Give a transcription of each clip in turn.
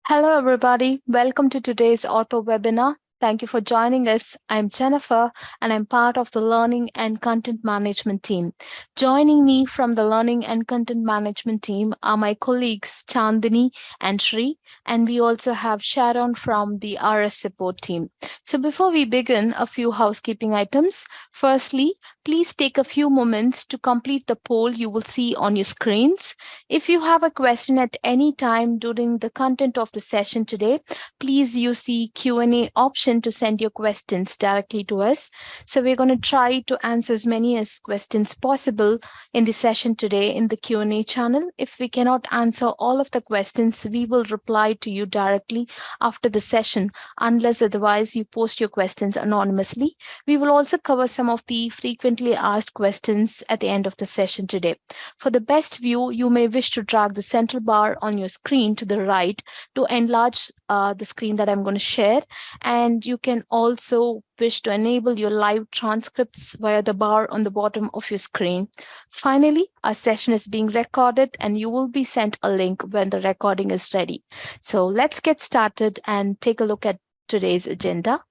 Hello, everybody. Welcome to today's author webinar. Thank you for joining us. I'm Jennifer, and I'm part of the Learning and Content Management team. Joining me from the Learning and Content Management team are my colleagues Chandini and Shri, and we also have Sharon from the RS support team. So before we begin, a few housekeeping items. Firstly, please take a few moments to complete the poll you will see on your screens. If you have a question at any time during the content of the session today, please use the Q&A option to send your questions directly to us. So we're going to try to answer as many as questions possible in the session today in the Q&A channel. If we cannot answer all of the questions, we will reply to you directly after the session, unless otherwise you post your questions anonymously. We will also cover some of the frequently asked questions at the end of the session today. For the best view, you may wish to drag the central bar on your screen to the right to enlarge the screen that I'm going to share. And you can also wish to enable your live transcripts via the bar on the bottom of your screen. Finally, our session is being recorded and you will be sent a link when the recording is ready. So let's get started and take a look at today's agenda.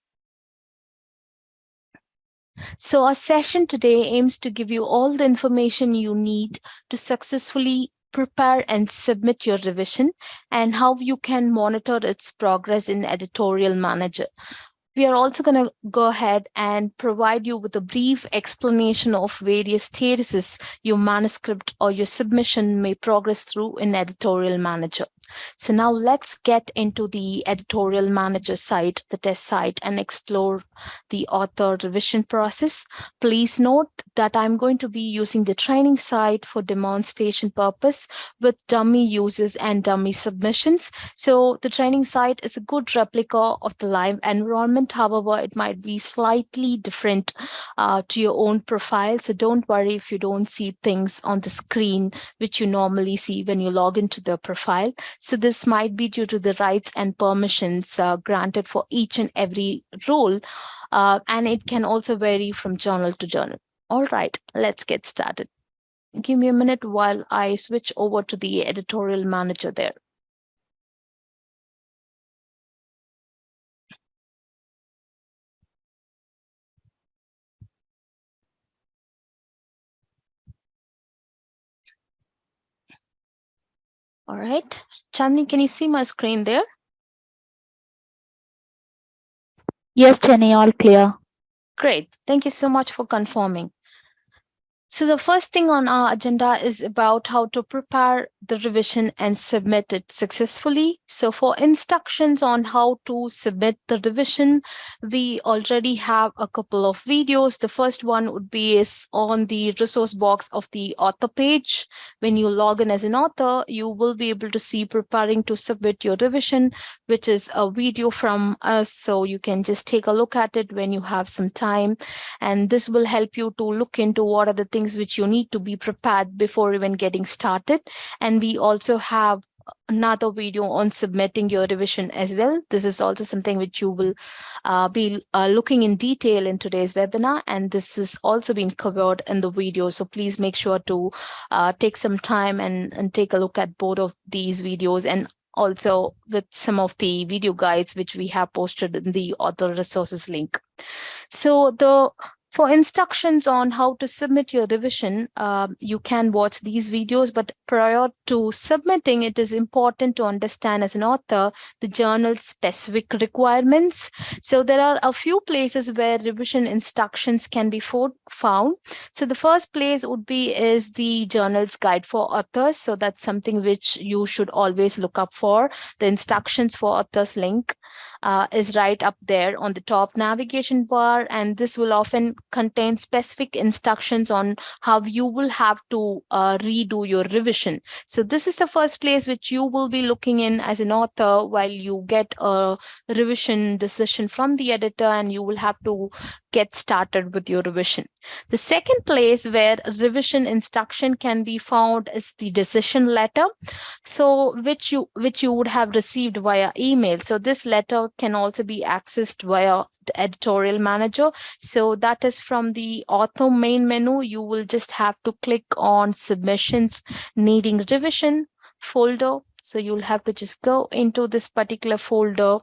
So our session today aims to give you all the information you need to successfully prepare and submit your revision and how you can monitor its progress in Editorial Manager. We are also going to go ahead and provide you with a brief explanation of various statuses your manuscript or your submission may progress through in Editorial Manager. So now let's get into the Editorial Manager site, the test site, and explore the author revision process. Please note that I'm going to be using the training site for demonstration purpose with dummy users and dummy submissions. So the training site is a good replica of the live environment. However, it might be slightly different to your own profile. So don't worry if you don't see things on the screen, which you normally see when you log into the profile. So this might be due to the rights and permissions granted for each and every role. And it can also vary from journal to journal. All right, let's get started. Give me a minute while I switch over to the Editorial Manager there. All right, Chandni, can you see my screen there? Yes, Jenny, all clear. Great. Thank you so much for confirming. So the first thing on our agenda is about how to prepare the revision and submit it successfully. So for instructions on how to submit the revision, we already have a couple of videos. The first one would be on the resource box of the author page. When you log in as an author, you will be able to see preparing to submit your revision, which is a video from us. So you can just take a look at it when you have some time. And this will help you to look into what are the things which you need to be prepared before even getting started. And we also have another video on submitting your revision as well. This is also something which you will be looking in detail in today's webinar, and this has also been covered in the video. So please make sure to take some time and take a look at both of these videos, and also with some of the video guides which we have posted in the author resources link. So for instructions on how to submit your revision, you can watch these videos, but prior to submitting, it is important to understand as an author the journal's specific requirements. So there are a few places where revision instructions can be found. So the first place would be is the journal's guide for authors. So that's something which you should always look up for. The instructions for authors link is right up there on the top navigation bar, and this will often contain specific instructions on how you will have to redo your revision. So this is the first place which you will be looking in as an author while you get a revision decision from the editor, and you will have to get started with your revision. The second place where revision instruction can be found is the decision letter, so which you would have received via email. So this letter can also be accessed via the Editorial Manager. So that is from the author main menu. You will just have to click on submissions needing revision folder. So you'll have to just go into this particular folder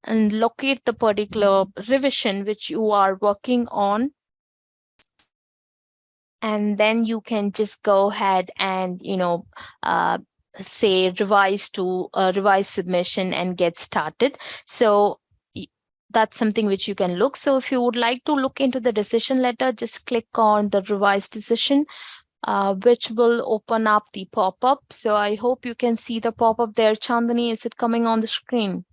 and locate the particular revision which you are working on. And then you can just go ahead and, say revise to revise submission and get started. So that's something which you can look. So if you would like to look into the decision letter, just click on the revised decision, which will open up the pop-up. So I hope you can see the pop-up there. Chandani, is it coming on the screen?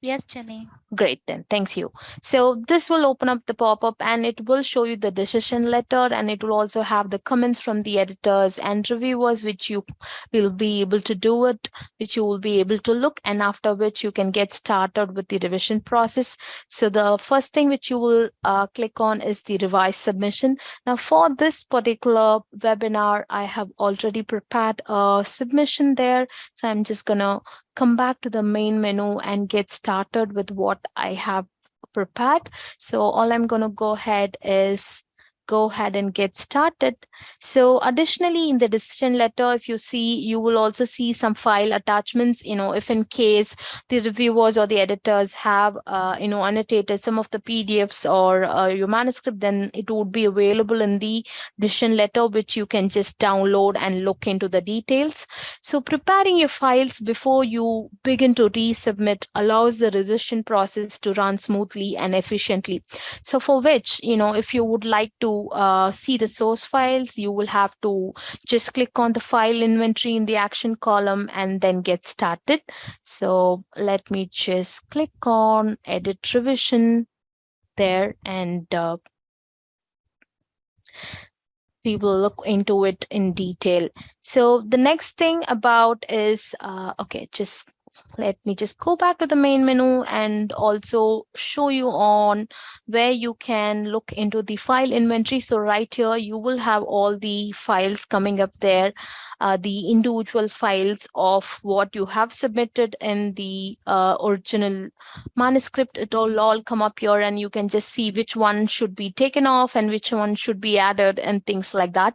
Yes, Jenny. Great, then. Thanks you. So this will open up the pop-up and it will show you the decision letter, and it will also have the comments from the editors and reviewers, which you will be able to do it, which you will be able to look, and after which you can get started with the revision process. So the first thing which you will click on is the revised submission. Now for this particular webinar, I have already prepared a submission there. So I'm just gonna come back to the main menu and get started with what I have prepared. So all I'm going to go ahead and get started. So additionally, in the decision letter, if you see, you will also see some file attachments. If in case the reviewers or the editors have annotated some of the PDFs or your manuscript, then it would be available in the decision letter, which you can just download and look into the details. So preparing your files before you begin to resubmit allows the revision process to run smoothly and efficiently. So for which, if you would like to see the source files, you will have to just click on the file inventory in the action column and then get started. So let me just click on edit revision there, and we will look into it in detail. So the next thing about is, just let me just go back to the main menu and also show you on where you can look into the file inventory. So right here, you will have all the files coming up there, the individual files of what you have submitted in the original manuscript. It will all come up here, and you can just see which one should be taken off and which one should be added and things like that.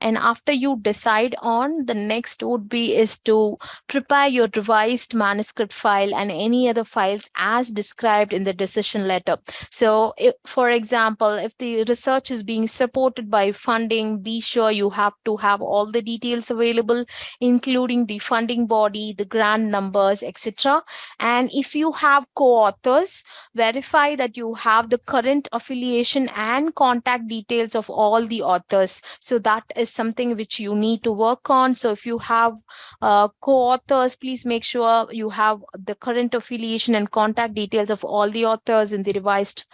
And after you decide on, the next would be is to prepare your revised manuscript file and any other files as described in the decision letter. So for example, if the research is being supported by funding, be sure you have to have all the details available, including the funding body, the grant numbers, etc. And if you have co-authors, verify that you have the current affiliation and contact details of all the authors. So that is something which you need to work on. So if you have co-authors, please make sure you have the current affiliation and contact details of all the authors in the revised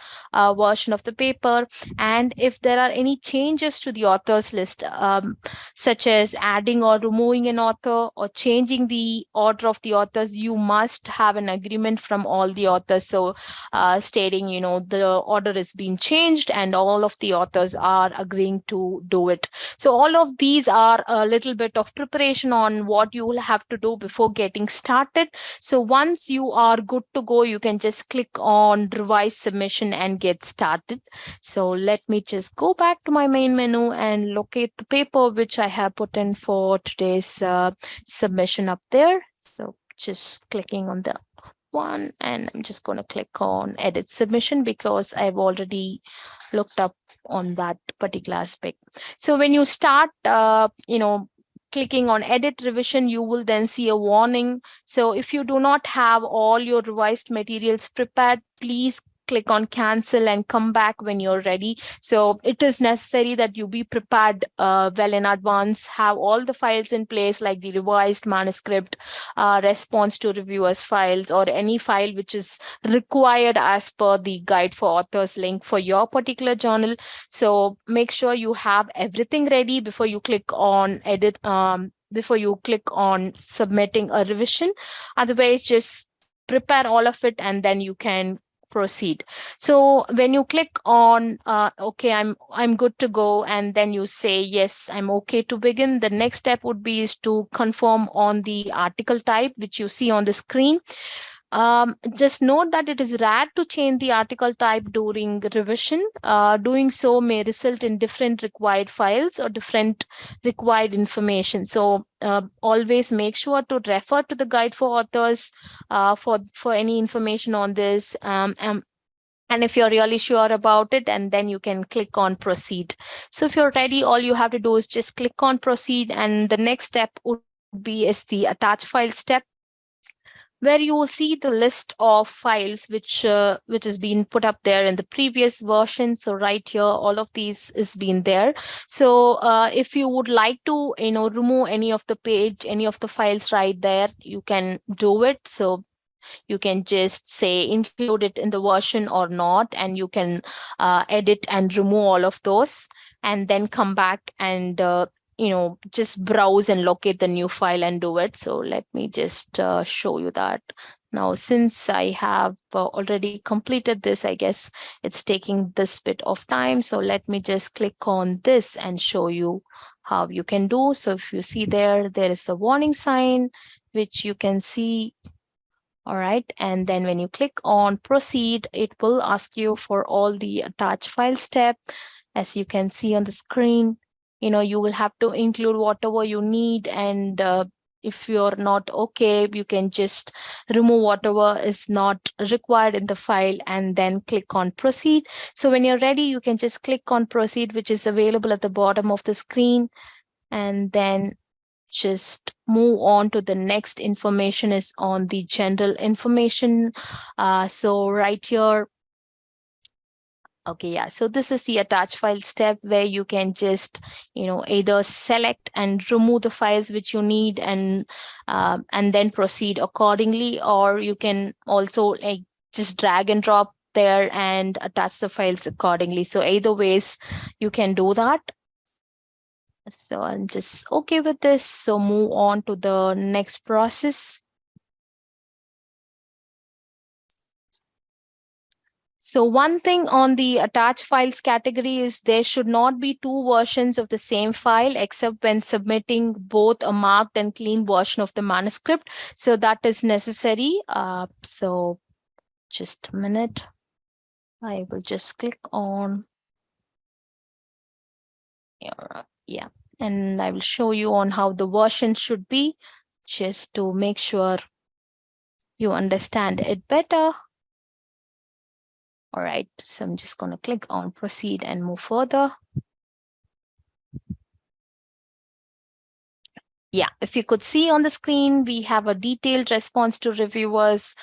version of the paper. And if there are any changes to the authors list, such as adding or removing an author or changing the order of the authors, you must have an agreement from all the authors. So stating, the order is being changed and all of the authors are agreeing to do it. So all of these are a little bit of preparation on what you will have to do before getting started. So once you are good to go, you can just click on revise submission and get started. So let me just go back to my main menu and locate the paper which I have put in for today's submission up there. So just clicking on the one, and I'm just going to click on edit submission because I've already looked up on that particular aspect. So when you start, clicking on edit revision, you will then see a warning. So if you do not have all your revised materials prepared, please click on cancel and come back when you're ready. So it is necessary that you be prepared well in advance, have all the files in place, like the revised manuscript, response to reviewers files, or any file which is required as per the guide for authors link for your particular journal. So make sure you have everything ready before you click on edit, before you click on submitting a revision. Otherwise, just prepare all of it and then you can proceed. So when you click on okay, I'm good to go, and then you say yes, I'm okay to begin, the next step would be is to confirm on the article type which you see on the screen. Just note that it is rare to change the article type during revision. Doing so may result in different required files or different required information. So always make sure to refer to the guide for authors for any information on this. And if you're really sure about it, and then you can click on proceed. So if you're ready, all you have to do is just click on proceed, and the next step would be is the attach file step, where you will see the list of files which has been put up there in the previous version. So right here, all of these is been there. So if you would like to remove any of the page, any of the files right there, you can do it. So you can just say include it in the version or not, and you can edit and remove all of those, and then come back and just browse and locate the new file and do it. So let me just show you that. Now, since I have already completed this, I guess it's taking this bit of time. So let me just click on this and show you how you can do. So if you see there is a warning sign, which you can see. All right. And then when you click on proceed, it will ask you for all the attach file step. As you can see on the screen, you will have to include whatever you need. And if you're not okay, you can just remove whatever is not required in the file and then click on proceed. So when you're ready, you can just click on proceed, which is available at the bottom of the screen. And then just move on to the next information is on the general information. So right here, okay, yeah. So this is the attach file step where you can just, either select and remove the files which you need and then proceed accordingly, or you can also just drag and drop there and attach the files accordingly. So either ways you can do that. So I'm just okay with this. So move on to the next process. So one thing on the attach files category is there should not be two versions of the same file except when submitting both a marked and clean version of the manuscript. So that is necessary. So just a minute. I will just click on. Yeah. And I will show you on how the version should be, just to make sure you understand it better. All right, so I'm just going to click on proceed and move further. Yeah, if you could see on the screen, we have a detailed response to reviewers,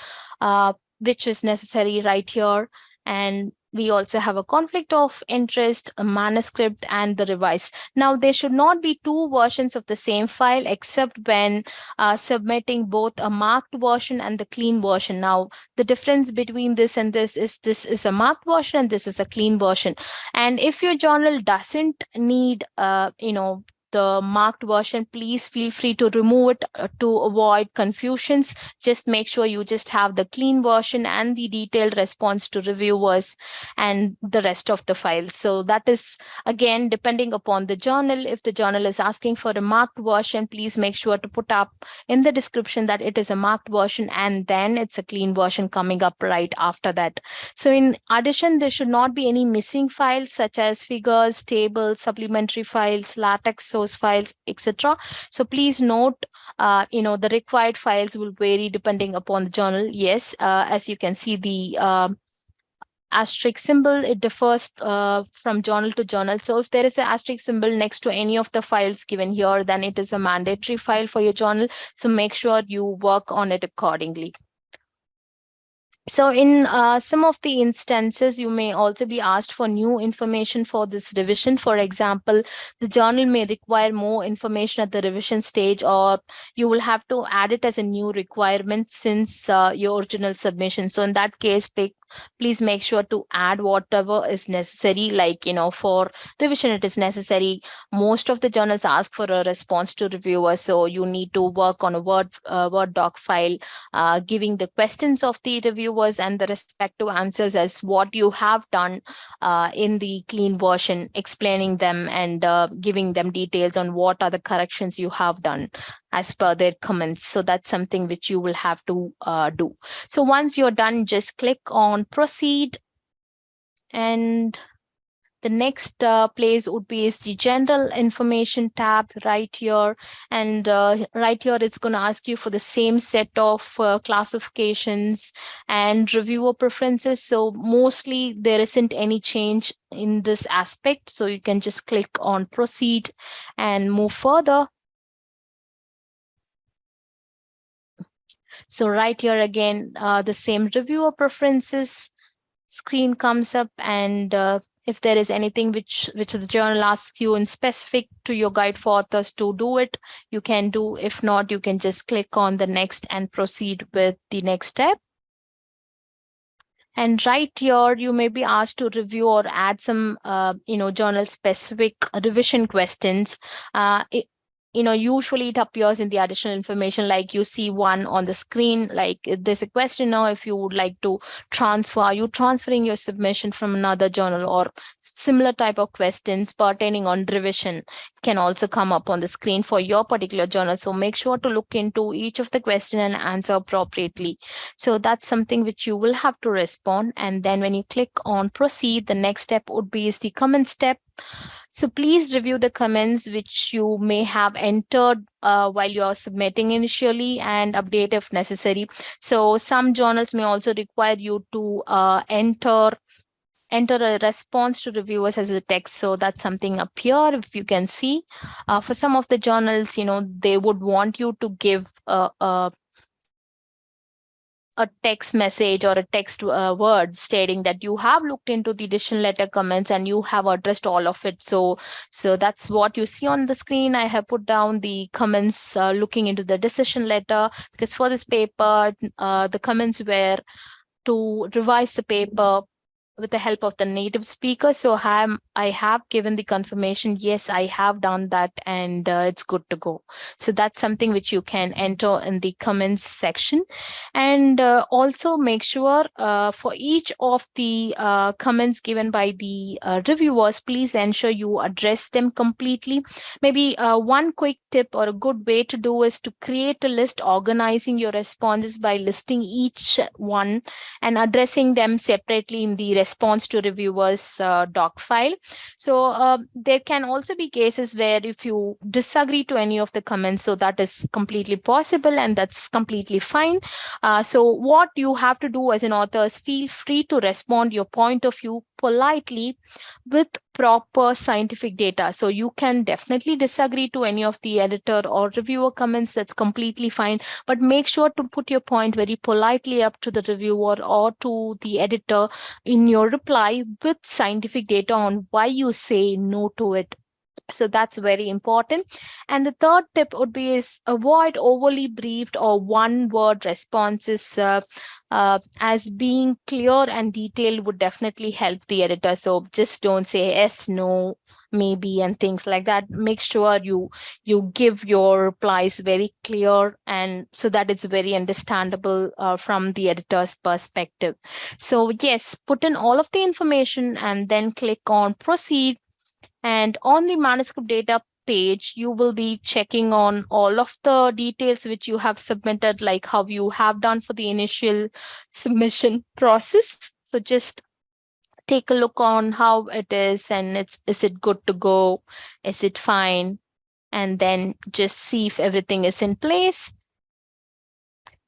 which is necessary right here. And we also have a conflict of interest, a manuscript, and the revised. Now, there should not be two versions of the same file except when submitting both a marked version and the clean version. Now, the difference between this and this is a marked version and this is a clean version. And if your journal doesn't need, the marked version, please feel free to remove it to avoid confusions. Just make sure you just have the clean version and the detailed response to reviewers and the rest of the files. So that is, again, depending upon the journal. If the journal is asking for a marked version, please make sure to put up in the description that it is a marked version, and then it's a clean version coming up right after that. So in addition, there should not be any missing files such as figures, tables, supplementary files, LaTeX source files, etc. So please note, the required files will vary depending upon the journal. Yes, as you can see, the asterisk symbol, it differs from journal to journal. So if there is an asterisk symbol next to any of the files given here, then it is a mandatory file for your journal. So make sure you work on it accordingly. So in some of the instances, you may also be asked for new information for this revision. For example, the journal may require more information at the revision stage, or you will have to add it as a new requirement since your original submission. So in that case, Please make sure to add whatever is necessary, like, for revision, it is necessary. Most of the journals ask for a response to reviewers, so you need to work on a Word doc file, giving the questions of the reviewers and the respective answers as what you have done in the clean version, explaining them and giving them details on what are the corrections you have done as per their comments. So that's something which you will have to do. So once you're done, just click on proceed, and the next place would be is the general information tab right here. And right here, it's going to ask you for the same set of classifications and reviewer preferences. So mostly there isn't any change in this aspect. So you can just click on proceed and move further. So right here again, the same reviewer preferences screen comes up, and if there is anything which the journal asks you in specific to your guide for authors to do it, you can do. If not, you can just click on the next and proceed with the next step. And right here, you may be asked to review or add some, journal specific revision questions. Usually it appears in the additional information, like you see one on the screen, like there's a question now, if you would like to transfer, are you transferring your submission from another journal, or similar type of questions pertaining on revision can also come up on the screen for your particular journal. So make sure to look into each of the question and answer appropriately. So that's something which you will have to respond. And then when you click on proceed, the next step would be is the comment step. So please review the comments which you may have entered while you are submitting initially, and update if necessary. So some journals may also require you to enter a response to reviewers as a text. So that's something up here, if you can see. For some of the journals, they would want you to give a text message or a text word stating that you have looked into the decision letter comments and you have addressed all of it. So that's what you see on the screen. I have put down the comments looking into the decision letter, because for this paper, the comments were to revise the paper with the help of the native speaker. So I have given the confirmation, yes, I have done that, and it's good to go. So that's something which you can enter in the comments section. And also make sure for each of the comments given by the reviewers, please ensure you address them completely. Maybe one quick tip or a good way to do is to create a list organizing your responses by listing each one and addressing them separately in the response to reviewers doc file. So there can also be cases where if you disagree to any of the comments, so that is completely possible and that's completely fine. So what you have to do as an author is feel free to respond your point of view politely with proper scientific data. So you can definitely disagree to any of the editor or reviewer comments, that's completely fine, but make sure to put your point very politely up to the reviewer or to the editor in your reply with scientific data on why you say no to it. So that's very important. And the third tip would be is avoid overly briefed or one word responses, as being clear and detailed would definitely help the editor. So just don't say yes, no, maybe, and things like that. Make sure you give your replies very clear, and so that it's very understandable from the editor's perspective. So yes, put in all of the information and then click on proceed. And on the manuscript data page, you will be checking on all of the details which you have submitted, like how you have done for the initial submission process. So just take a look on how it is, and is it good to go? Is it fine? And then just see if everything is in place.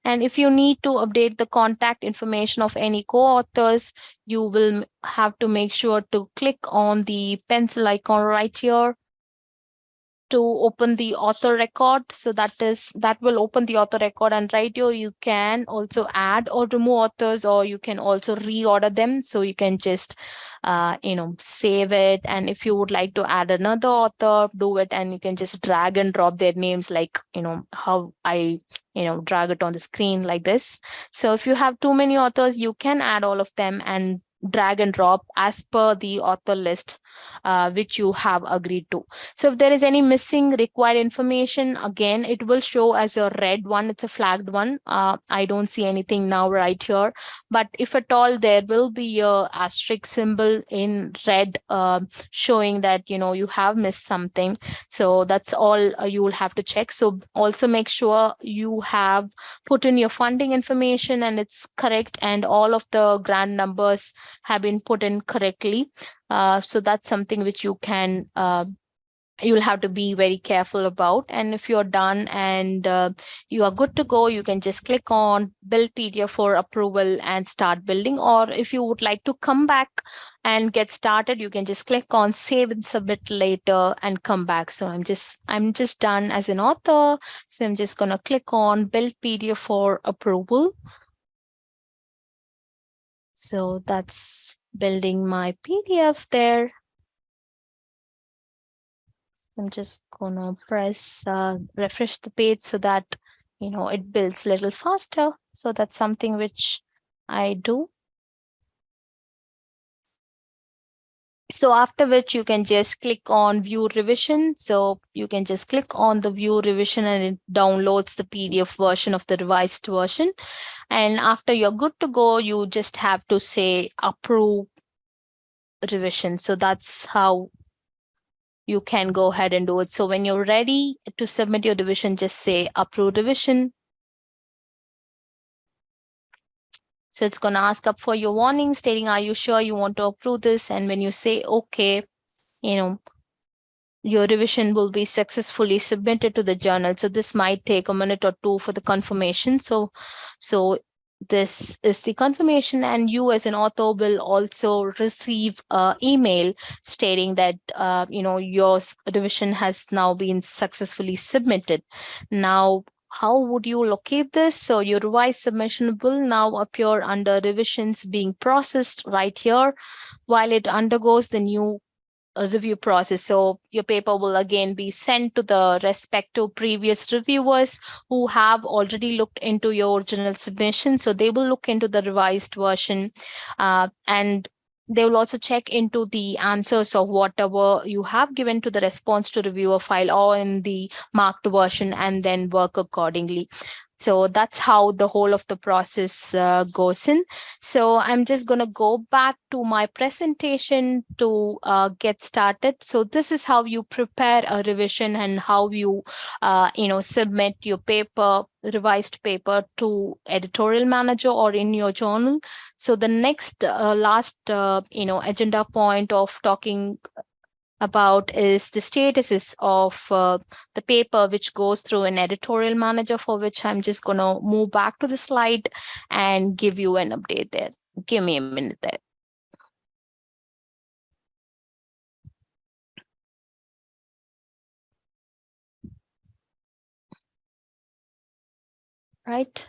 And if you need to update the contact information of any co-authors, you will have to make sure to click on the pencil icon right here. to open the author record. So that will open the author record, and right here you can also add or remove authors, or you can also reorder them. So you can just save it, and if you would like to add another author, do it, and you can just drag and drop their names, like how I drag it on the screen like this. So if you have too many authors, you can add all of them and drag and drop as per the author list which you have agreed to. So if there is any missing required information, again, it will show as a red one. It's a flagged one. I don't see anything now right here. But if at all, there will be a asterisk symbol in red showing that, you have missed something. So that's all you will have to check. So also make sure you have put in your funding information and it's correct, and all of the grant numbers have been put in correctly. So that's something which you'll have to be very careful about. And if you're done and you are good to go, you can just click on build PDF for approval and start building. Or if you would like to come back and get started, you can just click on save and submit later and come back. So I'm just done as an author. So I'm just going to click on build PDF for approval. So that's building my PDF there. I'm just gonna press refresh the page so that it builds a little faster. So that's something which I do. So after which you can just click on view revision. So you can just click on the view revision and it downloads the PDF version of the revised version. And after you're good to go, you just have to say approve revision. So that's how you can go ahead and do it. So when you're ready to submit your revision, just say approve revision. So it's going to ask up for your warning stating, are you sure you want to approve this? And when you say okay, your revision will be successfully submitted to the journal. So this might take a minute or two for the confirmation. So this is the confirmation, and you as an author will also receive an email stating that your revision has now been successfully submitted. Now, how would you locate this? So your revised submission will now appear under revisions being processed right here while it undergoes the new review process. So your paper will again be sent to the respective previous reviewers who have already looked into your original submission. So they will look into the revised version and they will also check into the answers of whatever you have given to the response to reviewer file or in the marked version, and then work accordingly. So that's how the whole of the process goes in. So I'm just going to go back to my presentation to get started. So this is how you prepare a revision and how you, submit your paper, revised paper to Editorial Manager or in your journal. So the next last, agenda point of talking about is the statuses of the paper which goes through an Editorial Manager, for which I'm just going to move back to the slide and give you an update there. Give me a minute there. Right.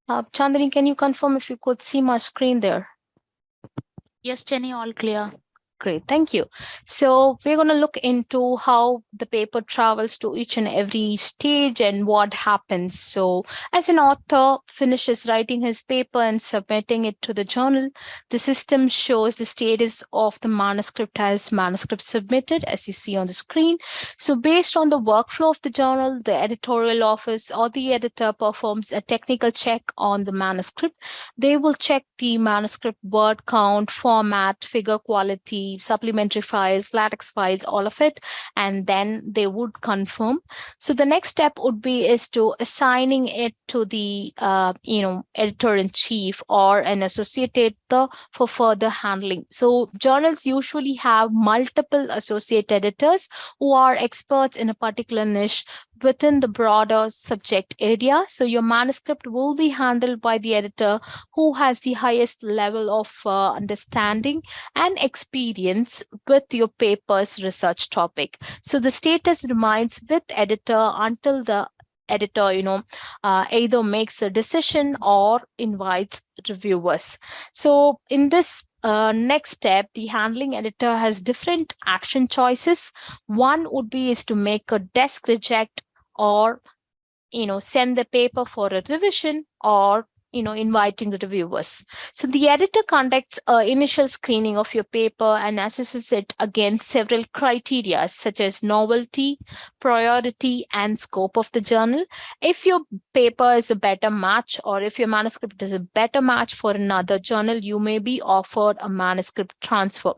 Chandani, can you confirm if you could see my screen there? Yes, Jenny, all clear. Great, thank you. So we're going to look into how the paper travels to each and every stage and what happens. So as an author finishes writing his paper and submitting it to the journal, the system shows the status of the manuscript as manuscript submitted, as you see on the screen. So based on the workflow of the journal, the editorial office or the editor performs a technical check on the manuscript. They will check the manuscript word count, format, figure quality, supplementary files, LaTeX files, all of it, and then they would confirm. So the next step would be is to assigning it to the editor-in-chief or an associate editor for further handling. So journals usually have multiple associate editors who are experts in a particular niche, within the broader subject area. So your manuscript will be handled by the editor who has the highest level of understanding and experience with your paper's research topic. So the status remains with editor until the editor, either makes a decision or invites reviewers. So in this next step, the handling editor has different action choices. One would be is to make a desk reject, or send the paper for a revision, or inviting the reviewers. So the editor conducts initial screening of your paper and assesses it against several criteria such as novelty, priority, and scope of the journal. If your paper is a better match, or if your manuscript is a better match for another journal, you may be offered a manuscript transfer.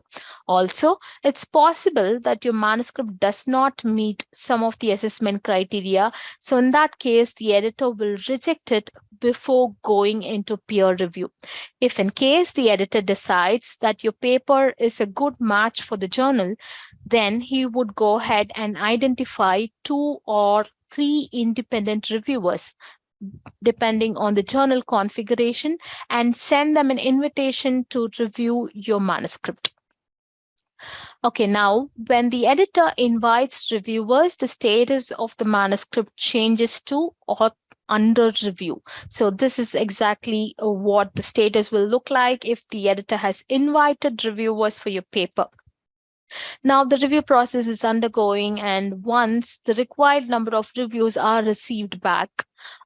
Also, it's possible that your manuscript does not meet some of the assessment criteria. So in that case, the editor will reject it before going into peer review. If in case the editor decides that your paper is a good match for the journal, then he would go ahead and identify 2 or 3 independent reviewers, depending on the journal configuration, and send them an invitation to review your manuscript. Okay, now when the editor invites reviewers, the status of the manuscript changes to or under review. So this is exactly what the status will look like if the editor has invited reviewers for your paper. Now the review process is undergoing, and once the required number of reviews are received back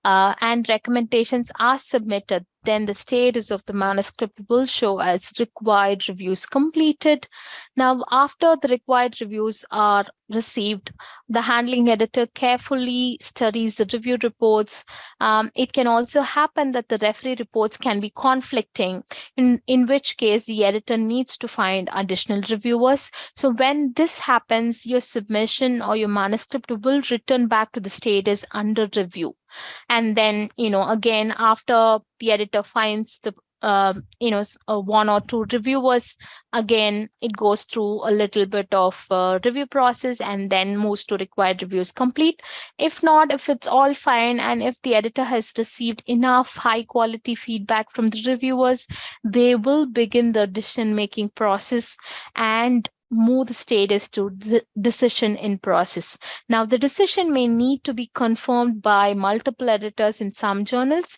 and recommendations are submitted, then the status of the manuscript will show as required reviews completed. Now, after the required reviews are received, the handling editor carefully studies the review reports. It can also happen that the referee reports can be conflicting, in which case the editor needs to find additional reviewers. So when this happens, your submission or your manuscript will return back to the status under review. And then, again, after the editor finds the one or two reviewers, again it goes through a little bit of review process and then moves to required reviews complete. If not, if it's all fine, and if the editor has received enough high quality feedback from the reviewers, they will begin the decision making process and move the status to the decision in process. Now, the decision may need to be confirmed by multiple editors in some journals.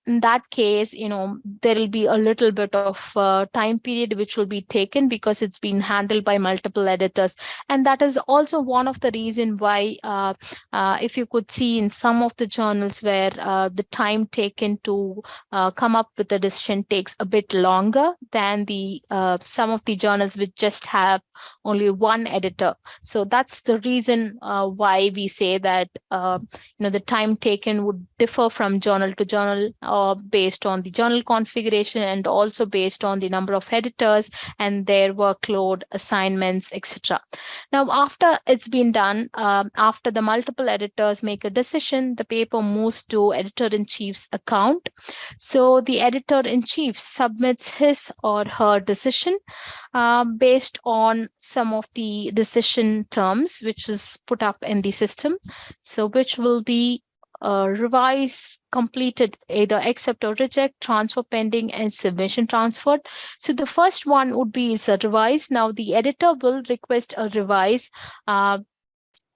In that case, there will be a little bit of time period which will be taken because it's been handled by multiple editors. And that is also one of the reasons why, if you could see in some of the journals where the time taken to come up with a decision takes a bit longer than the some of the journals which just have only one editor. So that's the reason why we say that the time taken would differ from journal to journal, based on the journal configuration and also based on the number of editors and their workload, assignments, etc. Now, after it's been done, after the multiple editors make a decision, the paper moves to editor-in-chief's account. So the editor-in-chief submits his or her decision based on some of the decision terms which is put up in the system. So which will be revise, completed, either accept or reject, transfer pending, and submission transferred. So the first one would be is a revise. Now the editor will request a revise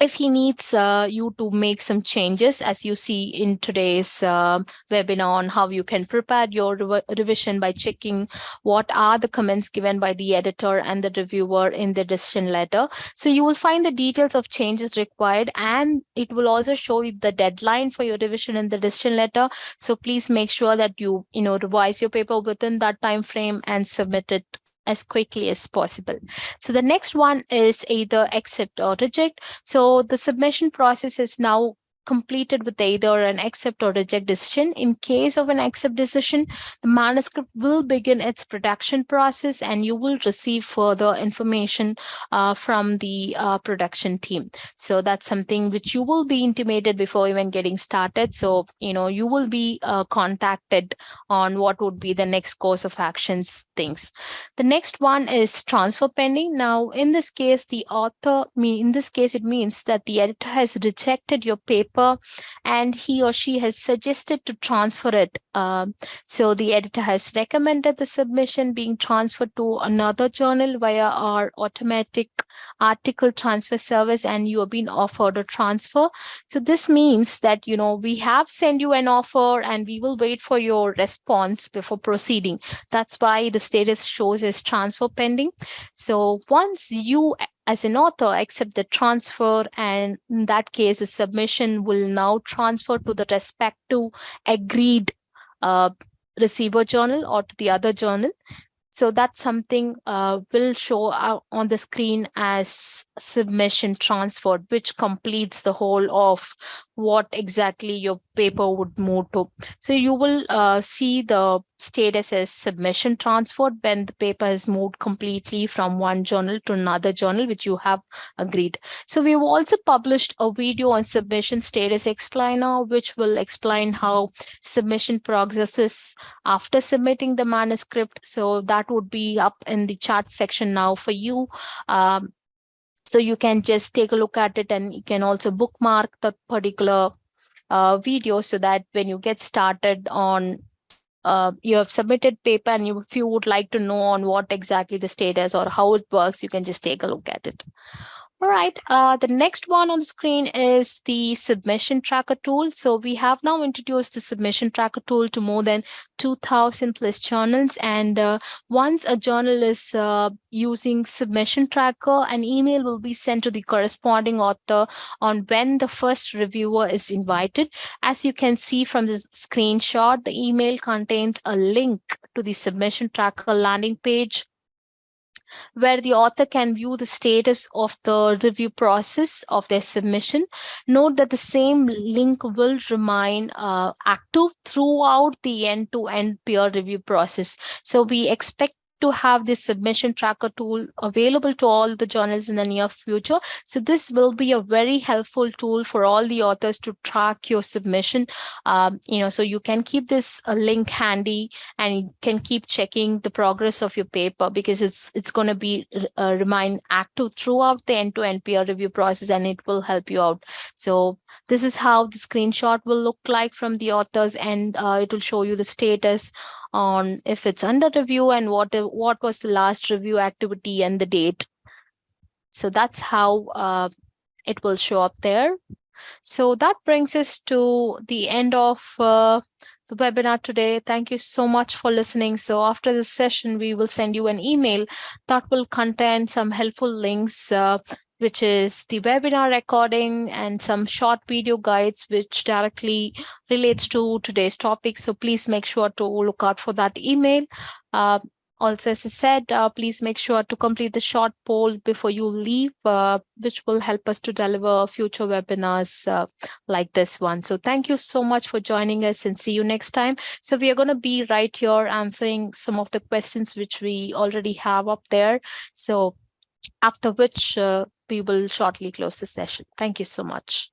if he needs you to make some changes, as you see in today's webinar on how you can prepare your revision by checking what are the comments given by the editor and the reviewer in the decision letter. So you will find the details of changes required, and it will also show you the deadline for your revision in the decision letter. So please make sure that you revise your paper within that time frame and submit it as quickly as possible. So the next one is either accept or reject. So the submission process is now completed with either an accept or reject decision. In case of an accept decision, the manuscript will begin its production process and you will receive further information from the production team. So that's something which you will be intimated before even getting started. So, you will be contacted on what would be the next course of actions things. The next one is transfer pending. Now, in this case, it means that the editor has rejected your paper and he or she has suggested to transfer it. So the editor has recommended the submission being transferred to another journal via our automatic article transfer service, and you have been offered a transfer. So this means that, we have sent you an offer and we will wait for your response before proceeding. That's why the status shows as transfer pending. So once you as an author accept the transfer, and in that case, the submission will now transfer to the respective agreed receiver journal or to the other journal. So that's something will show out on the screen as submission transferred, which completes the whole of what exactly your paper would move to. So you will see the status as submission transferred when the paper has moved completely from one journal to another journal, which you have agreed. So we've also published a video on submission status explainer, which will explain how submission progresses after submitting the manuscript. So that would be up in the chat section now for you. So you can just take a look at it, and you can also bookmark the particular video so that when you get started on you have submitted paper and if you would like to know on what exactly the status or how it works, you can just take a look at it. All right, the next one on the screen is the submission tracker tool. So we have now introduced the submission tracker tool to more than 2,000 plus journals. And once a journal is using submission tracker, an email will be sent to the corresponding author on when the first reviewer is invited. As you can see from this screenshot, the email contains a link to the submission tracker landing page, where the author can view the status of the review process of their submission. Note that the same link will remain active throughout the end-to-end peer review process. So we expect to have this submission tracker tool available to all the journals in the near future. So this will be a very helpful tool for all the authors to track your submission. So you can keep this link handy and you can keep checking the progress of your paper, because it's going to be remain active throughout the end-to-end peer review process, and it will help you out. So this is how the screenshot will look like from the authors, and it will show you the status on if it's under review and what was the last review activity and the date. So that's how it will show up there. So that brings us to the end of the webinar today. Thank you so much for listening. So after this session, we will send you an email that will contain some helpful links, which is the webinar recording and some short video guides, which directly relates to today's topic. So please make sure to look out for that email. Also, as I said, please make sure to complete the short poll before you leave, which will help us to deliver future webinars like this one. So thank you so much for joining us, and see you next time. So we are going to be right here answering some of the questions which we already have up there. So after which we will shortly close the session. Thank you so much.